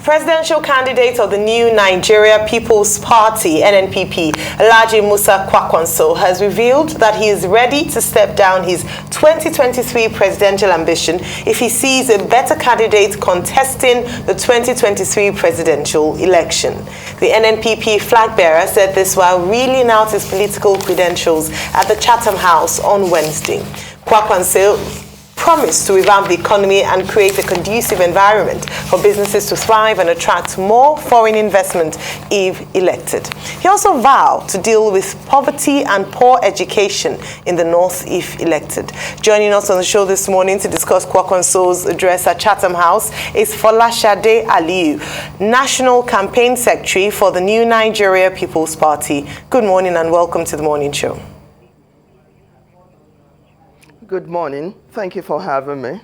Presidential candidate of the new Nigeria People's Party, NNPP, Aliu Kwakwanso, has revealed that he is ready to step down his 2023 presidential ambition if he sees a better candidate contesting the 2023 presidential election. The NNPP flag bearer said this while reeling out his political credentials at the Chatham House on Wednesday. Kwakwanso promised to revamp the economy and create a conducive environment for businesses to thrive and attract more foreign investment if elected. He also vowed to deal with poverty and poor education in the north if elected. Joining us on the show this morning to discuss Kwakwanso's address at Chatham House is Folashade Aliu, National Campaign Secretary for the new Nigeria People's Party. Good morning and welcome to the morning show. Good morning. Thank you for having me.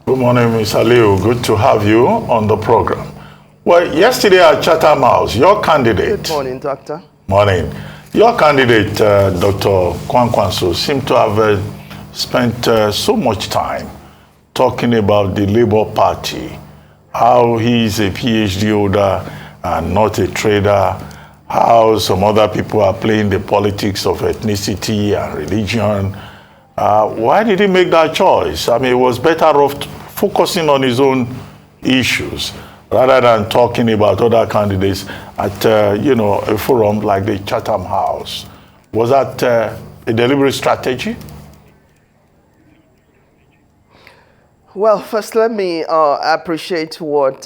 Good morning, Ms. Aliu. Good to have you on the program. Well, yesterday at Chatham House, your candidate... Good morning, Doctor. Morning. Your candidate, Dr. Kwankwaso, seemed to have spent so much time talking about the Labour Party, how he's a PhD holder and not a trader, how some other people are playing the politics of ethnicity and religion. Why did he make that choice? I mean, it was better off focusing on his own issues rather than talking about other candidates at, a forum like the Chatham House. Was that a deliberate strategy? Well, first, let me appreciate what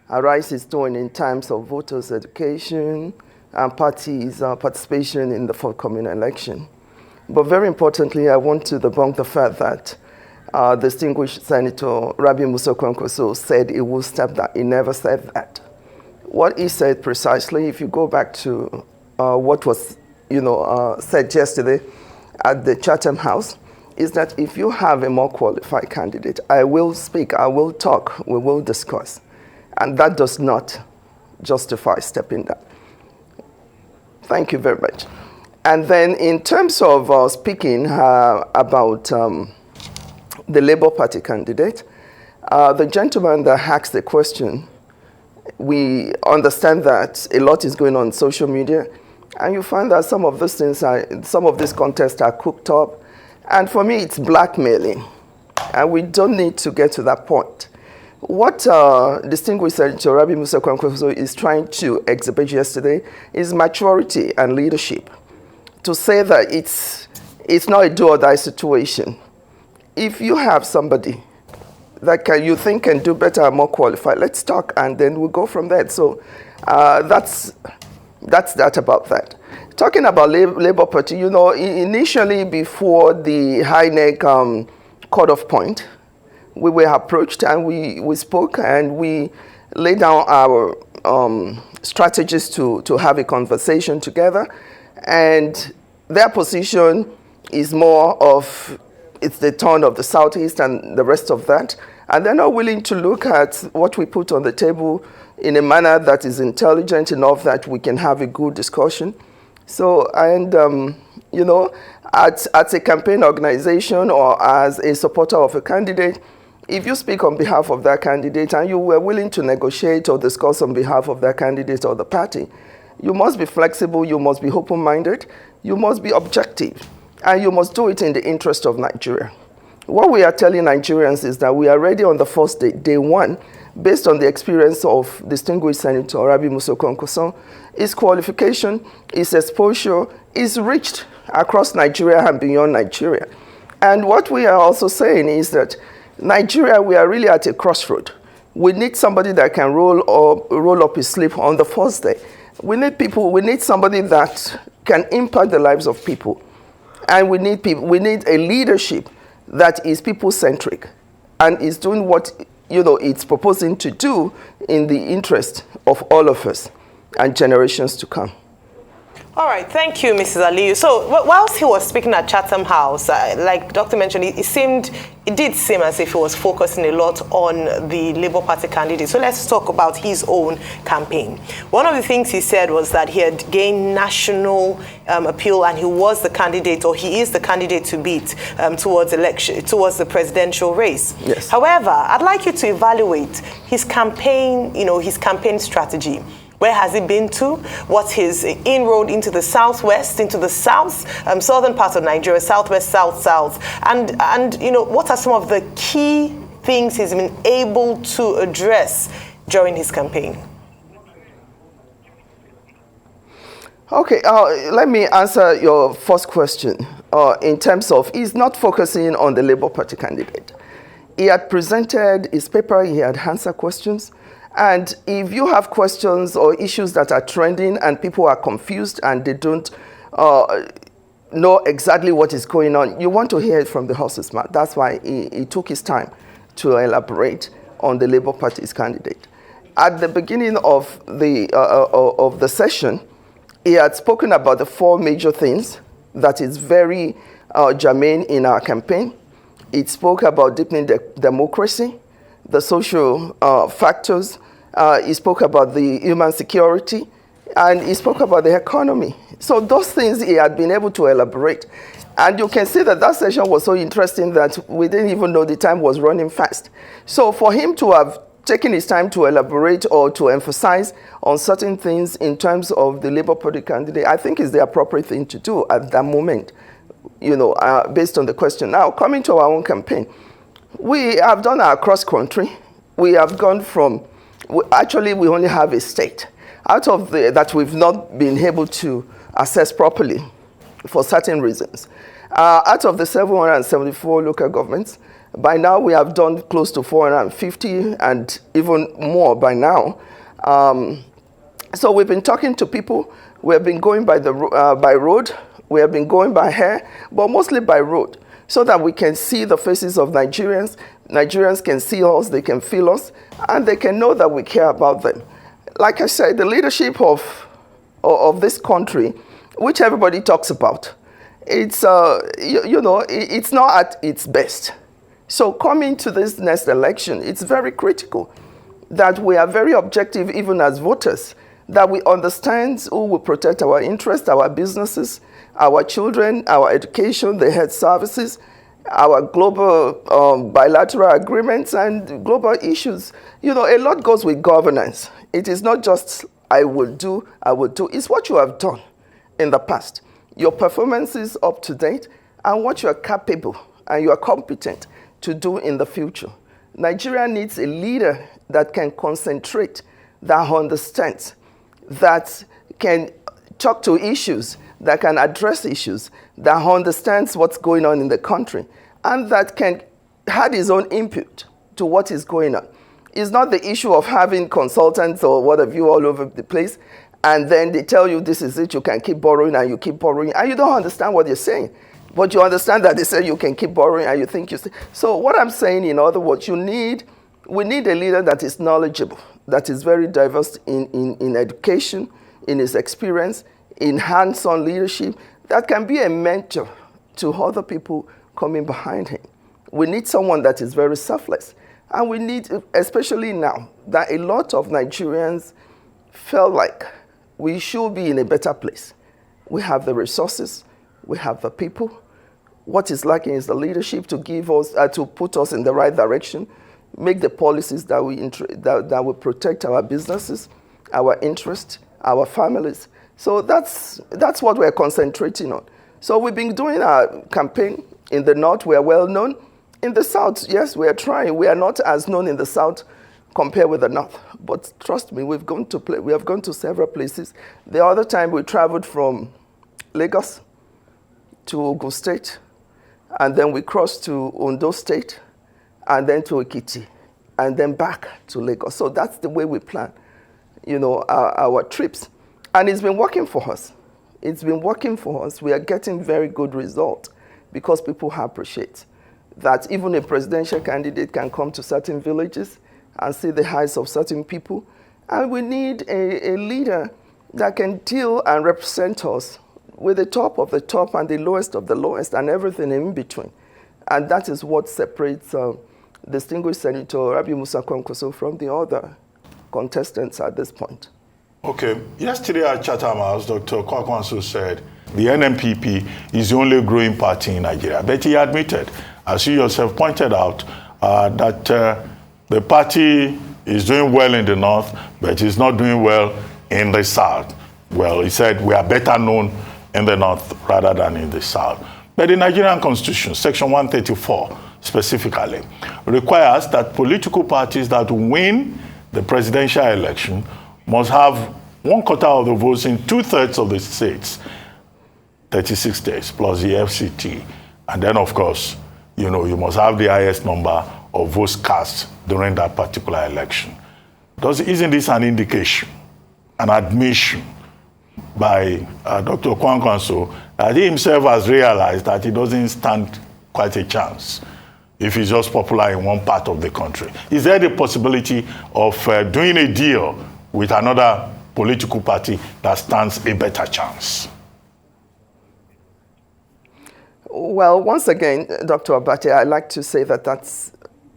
Arise is doing in terms of voters' education and parties' participation in the forthcoming election. But very importantly, I want to debunk the fact that distinguished Senator Rabi Musa Kwankwaso said he will step down. He never said that. What he said precisely, if you go back to what was said yesterday at the Chatham House, is that if you have a more qualified candidate, I will speak, I will talk, we will discuss. And that does not justify stepping down. Thank you very much. And then in terms of speaking about the Labour Party candidate, the gentleman that asked the question, we understand that a lot is going on social media, and you find that some of these things some of these contests are cooked up, and for me it's blackmailing, and we don't need to get to that point. What distinguished Senator Rabi Musa Kwankwaso is trying to exhibit yesterday is maturity and leadership. To say that it's not a do-or-die situation. If you have somebody that you think can do better and more qualified, let's talk and then we'll go from there. So that's that about that. Talking about Labour Party, initially before the high-neck cut-off point, we were approached and we spoke and we laid down our strategies to have a conversation together. And their position is more of, it's the turn of the Southeast and the rest of that. And they're not willing to look at what we put on the table in a manner that is intelligent enough that we can have a good discussion. So, and, as a campaign organization or as a supporter of a candidate, if you speak on behalf of that candidate and you were willing to negotiate or discuss on behalf of that candidate or the party, you must be flexible, you must be open-minded, you must be objective, and you must do it in the interest of Nigeria. What we are telling Nigerians is that we are ready on the first day, day one, based on the experience of distinguished Senator Rabi Musa Kwankwaso. His qualification, his exposure is reached across Nigeria and beyond Nigeria. And what we are also saying is that Nigeria, we are really at a crossroad. We need somebody that can roll up his sleeve on the first day. We need somebody that can impact the lives of people. And we need a leadership that is people-centric and is doing what, it's proposing to do in the interest of all of us and generations to come. All right, thank you, Mrs. Aliu. So, whilst he was speaking at Chatham House, like Doctor mentioned, it did seem as if he was focusing a lot on the Labour Party candidate. So let's talk about his own campaign. One of the things he said was that he had gained national appeal, and he was the candidate, or he is the candidate to beat towards the presidential race. Yes. However, I'd like you to evaluate his campaign, his campaign strategy. Where has he been to? What's his inroad into the southwest, into the southern part of Nigeria, southwest, south, and what are some of the key things he's been able to address during his campaign? Okay, let me answer your first question in terms of he's not focusing on the Labour Party candidate. He had presented his paper, he had answered questions. And if you have questions or issues that are trending and people are confused and they don't know exactly what is going on, you want to hear it from the horse's mouth. That's why he took his time to elaborate on the Labour Party's candidate. At the beginning of the session, he had spoken about the 4 major things that is very germane in our campaign. He spoke about deepening democracy, the social factors. He spoke about the human security, and he spoke about the economy. So those things he had been able to elaborate. And you can see that session was so interesting that we didn't even know the time was running fast. So for him to have taken his time to elaborate or to emphasize on certain things in terms of the Labour Party candidate, I think is the appropriate thing to do at that moment, based on the question. Now, coming to our own campaign, we have done our cross-country. We have gone from, actually we only have a state out of that we've not been able to assess properly for certain reasons. Out of the 774 local governments, by now we have done close to 450 and even more by now. So we've been talking to people. We have been going by road. We have been going by air, but mostly by road, so that we can see the faces of Nigerians. Nigerians can see us, they can feel us, and they can know that we care about them. Like I said, the leadership of this country, which everybody talks about, it's it's not at its best. So coming to this next election, it's very critical that we are very objective, even as voters, that we understand who will protect our interests, our businesses, our children, our education, the health services, our global bilateral agreements and global issues. A lot goes with governance. It is not just I will do. It's what you have done in the past. Your performance is up to date and what you are capable and you are competent to do in the future. Nigeria needs a leader that can concentrate, that understands, that can talk to issues, that can address issues, that understands what's going on in the country, and that can add his own input to what is going on. It's not the issue of having consultants or what have you all over the place, and then they tell you this is it, you can keep borrowing, and you keep borrowing, and you don't understand what they're saying. But you understand that they say you can keep borrowing, and you think you say. So what I'm saying, in other words, we need a leader that is knowledgeable, that is very diverse in education, in his experience, in hands-on leadership, that can be a mentor to other people coming behind him. We need someone that is very selfless. And we need, especially now, that a lot of Nigerians felt like we should be in a better place. We have the resources, we have the people. What is lacking is the leadership to give us, to put us in the right direction, make the policies that will protect our businesses, our interests, our families. So that's what we're concentrating on. So we've been doing our campaign in the north. We are well known. In the south, yes, we are trying. We are not as known in the south compared with the north. But trust me, we have gone to several places. The other time we traveled from Lagos to Ogun State, and then we crossed to Ondo State, and then to Ekiti, and then back to Lagos. So that's the way we plan, our trips. And it's been working for us. It's been working for us. We are getting very good results because people appreciate that even a presidential candidate can come to certain villages and see the eyes of certain people. And we need a leader that can deal and represent us with the top of the top and the lowest of the lowest and everything in between. And that is what separates distinguished Senator Aliu Musa Kwankwaso from the other contestants at this point. Okay. Yesterday at Chatham House, Dr. Kwakwanso said the NNPP is the only growing party in Nigeria. But he admitted, as you yourself pointed out, that the party is doing well in the north, but is not doing well in the south. Well, he said we are better known in the north rather than in the south. But the Nigerian Constitution, Section 134 specifically, requires that political parties that win the presidential election must have 1/4 of the votes in 2/3 of the states, 36 states, plus the FCT. And then, of course, you must have the highest number of votes cast during that particular election. Isn't this an indication, an admission by Dr. Kwankwaso that he himself has realized that he doesn't stand quite a chance if he's just popular in one part of the country? Is there the possibility of doing a deal with another political party that stands a better chance? Well, once again, Dr. Abate, I'd like to say that that's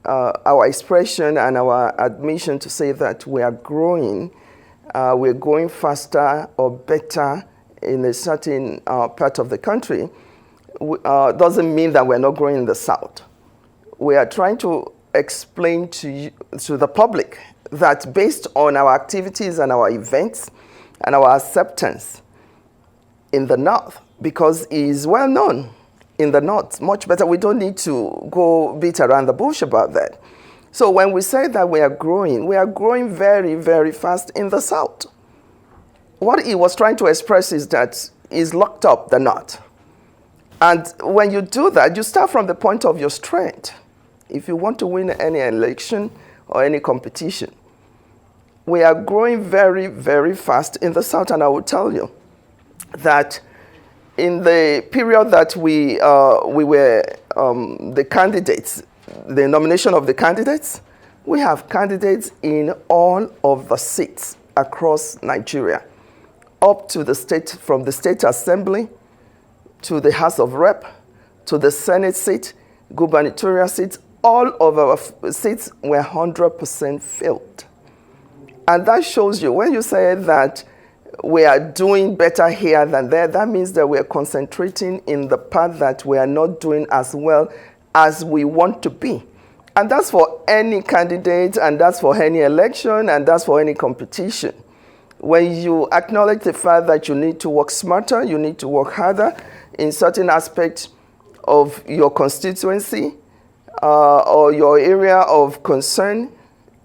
our expression and our admission to say that we are growing. We're going faster or better in a certain part of the country. Doesn't mean that we're not growing in the South. We are trying to explain to the public that based on our activities and our events and our acceptance in the North, because it is well known in the North, much better. We don't need to go beat around the bush about that. So when we say that we are growing very, very fast in the South. What he was trying to express is that he's locked up the North. And when you do that, you start from the point of your strength. If you want to win any election or any competition, we are growing very, very fast in the South. And I will tell you that in the period that we were the candidates, the nomination of the candidates, we have candidates in all of the seats across Nigeria, up to the state, from the state assembly to the House of Rep, to the Senate seat, gubernatorial seats. All of our seats were 100% filled. And that shows you, when you say that we are doing better here than there, that means that we are concentrating in the part that we are not doing as well as we want to be. And that's for any candidate, and that's for any election, and that's for any competition. When you acknowledge the fact that you need to work smarter, you need to work harder in certain aspects of your constituency or your area of concern,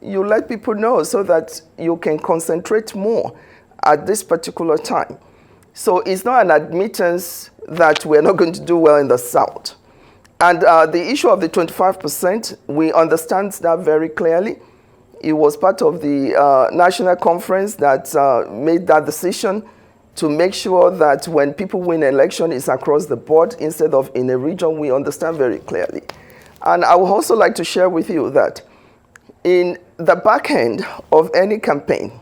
you let people know so that you can concentrate more at this particular time. So it's not an admittance that we're not going to do well in the South. And the issue of the 25%, we understand that very clearly. It was part of the national conference that made that decision to make sure that when people win an election, it's across the board instead of in a region. We understand very clearly. And I would also like to share with you that in the back end of any campaign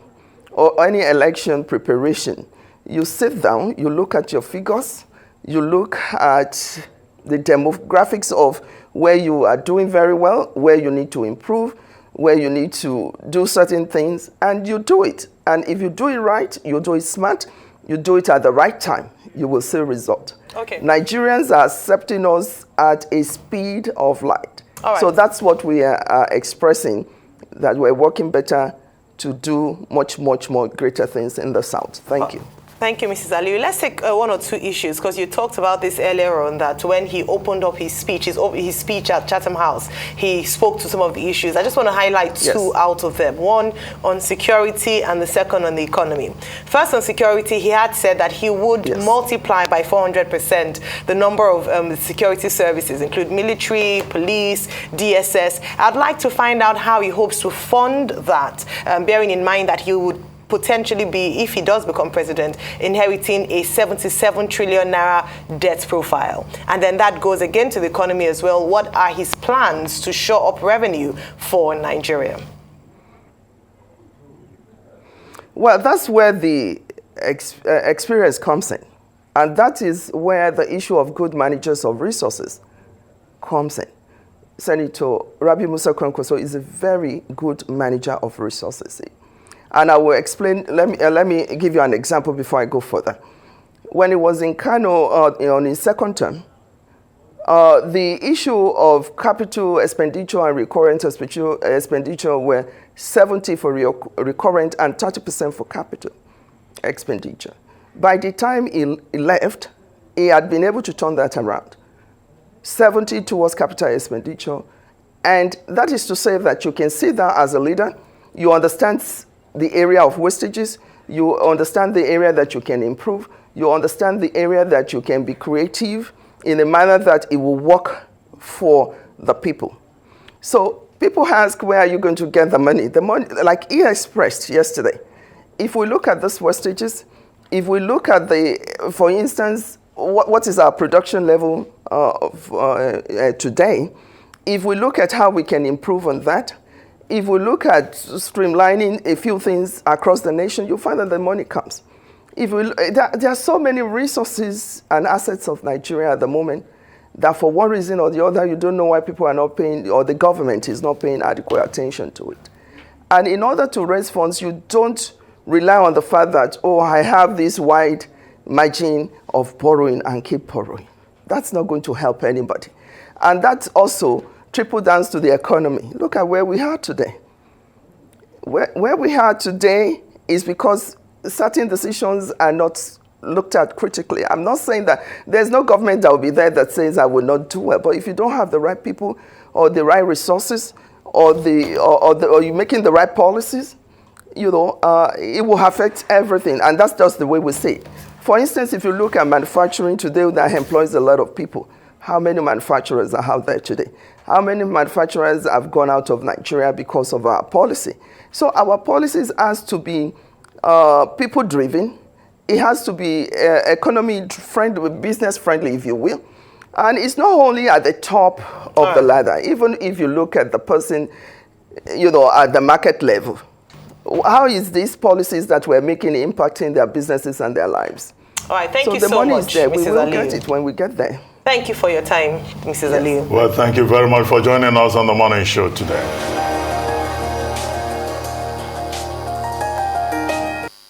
or any election preparation, you sit down, you look at your figures, you look at the demographics of where you are doing very well, where you need to improve, where you need to do certain things, and you do it. And if you do it right, you do it smart, you do it at the right time, you will see result. Okay. Nigerians are accepting us at a speed of light. All right. So that's what we are expressing, that we're working better to do much, much more greater things in the South. Thank you. Thank you, Mrs. Aliu. Let's take one or two issues, because you talked about this earlier on, that when he opened up his speech, his speech at Chatham House, he spoke to some of the issues. I just want to highlight two out of them. One on security and the second on the economy. First, on security, he had said that he would multiply by 400% the number of security services, include military, police, DSS. I'd like to find out how he hopes to fund that, bearing in mind that he would potentially be, if he does become president, inheriting a 77 trillion naira debt profile. And then that goes again to the economy as well. What are his plans to shore up revenue for Nigeria? Well, that's where the experience comes in. And that is where the issue of good managers of resources comes in. Senator Rabi Musa Kwankwaso is a very good manager of resources. And I will explain, let me give you an example before I go further. When he was in Kano on his second term, the issue of capital expenditure and recurrent expenditure were 70 for recurrent and 30% for capital expenditure. By the time he left, he had been able to turn that around. 70 towards capital expenditure. And that is to say that you can see that as a leader, you understand the area of wastages, you understand the area that you can improve, you understand the area that you can be creative in a manner that it will work for the people. So people ask, where are you going to get the money? The money, like he expressed yesterday, if we look at these wastages, if we look at for instance, what is our production level today, if we look at how we can improve on that, if we look at streamlining a few things across the nation, you'll find that the money comes. There are so many resources and assets of Nigeria at the moment that for one reason or the other, you don't know why people are not paying, or the government is not paying adequate attention to it. And in order to raise funds, you don't rely on the fact that, oh, I have this wide margin of borrowing and keep borrowing. That's not going to help anybody. And that also trickles down to the economy. Look at where we are today. Where we are today is because certain decisions are not looked at critically. I'm not saying that there's no government that will be there that says I will not do well, but if you don't have the right people or the right resources or you're making the right policies, you know, it will affect everything, and that's just the way we see it. For instance, if you look at manufacturing today, that employs a lot of people. How many manufacturers are out there today? How many manufacturers have gone out of Nigeria because of our policy? So our policies has to be people-driven. It has to be economy-friendly, business-friendly, if you will. And it's not only at the top of the ladder. Even if you look at the person, you know, at the market level, how is these policies that we're making impacting their businesses and their lives? All right, thank you so much, So the money is there. Mrs. We will Aliu. get it when we get there. Thank you for your time, Mrs. Aliu. Well, thank you very much for joining us on the Morning Show today.